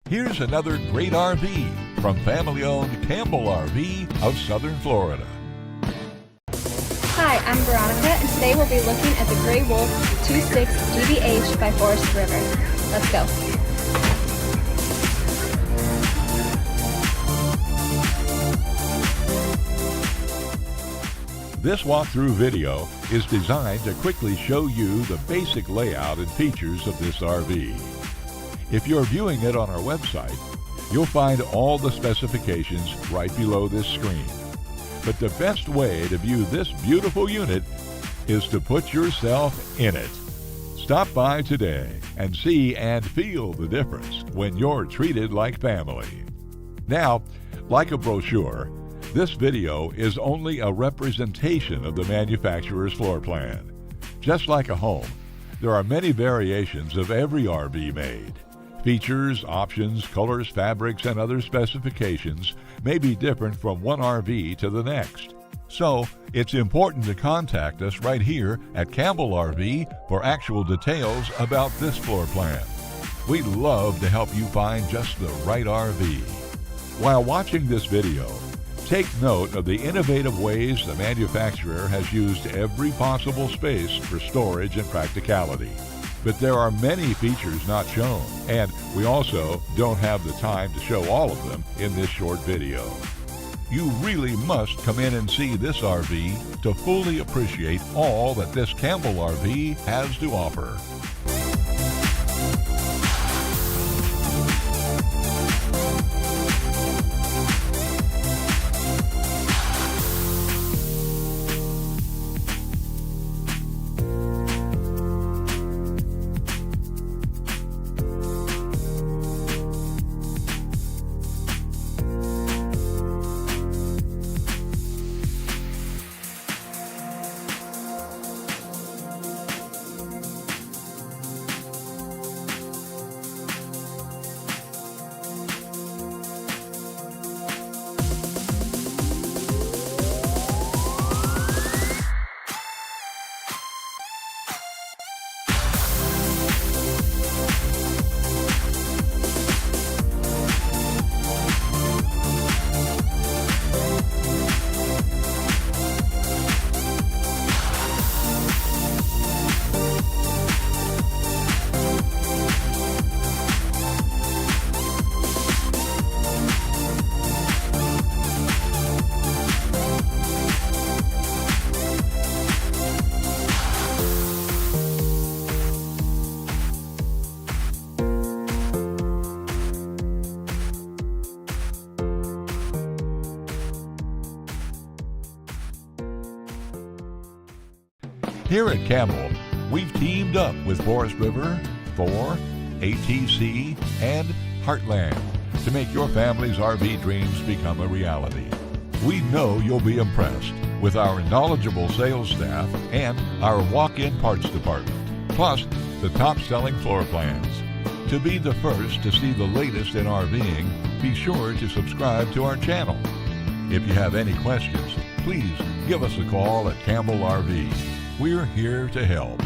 Here's another great RV from family-owned Campbell RV of Southern Florida. Hi, I'm Veronica, and today we'll be looking at the Grey Wolf 26DBH by Forest River. Let's go. This walkthrough video is designed to quickly show you the basic layout and features of this RV. If you're viewing it on our website, you'll find all the specifications right below this screen. But the best way to view this beautiful unit is to put yourself in it. Stop by today and see and feel the difference when you're treated like family. Now, like a brochure, this video is only a representation of the manufacturer's floor plan. Just like a home, there are many variations of every RV made. Features, options, colors, fabrics, and other specifications may be different from one RV to the next. So, it's important to contact us right here at Campbell RV for actual details about this floor plan. We'd love to help you find just the right RV. While watching this video, take note of the innovative ways the manufacturer has used every possible space for storage and practicality. But there are many features not shown, and we also don't have the time to show all of them in this short video. You really must come in and see this RV to fully appreciate all that this Campbell RV has to offer. Here at Campbell, we've teamed up with Forest River, Thor, ATC, and Heartland to make your family's RV dreams become a reality. We know you'll be impressed with our knowledgeable sales staff and our walk-in parts department, plus the top-selling floor plans. To be the first to see the latest in RVing, be sure to subscribe to our channel. If you have any questions, please give us a call at Campbell RV. We're here to help.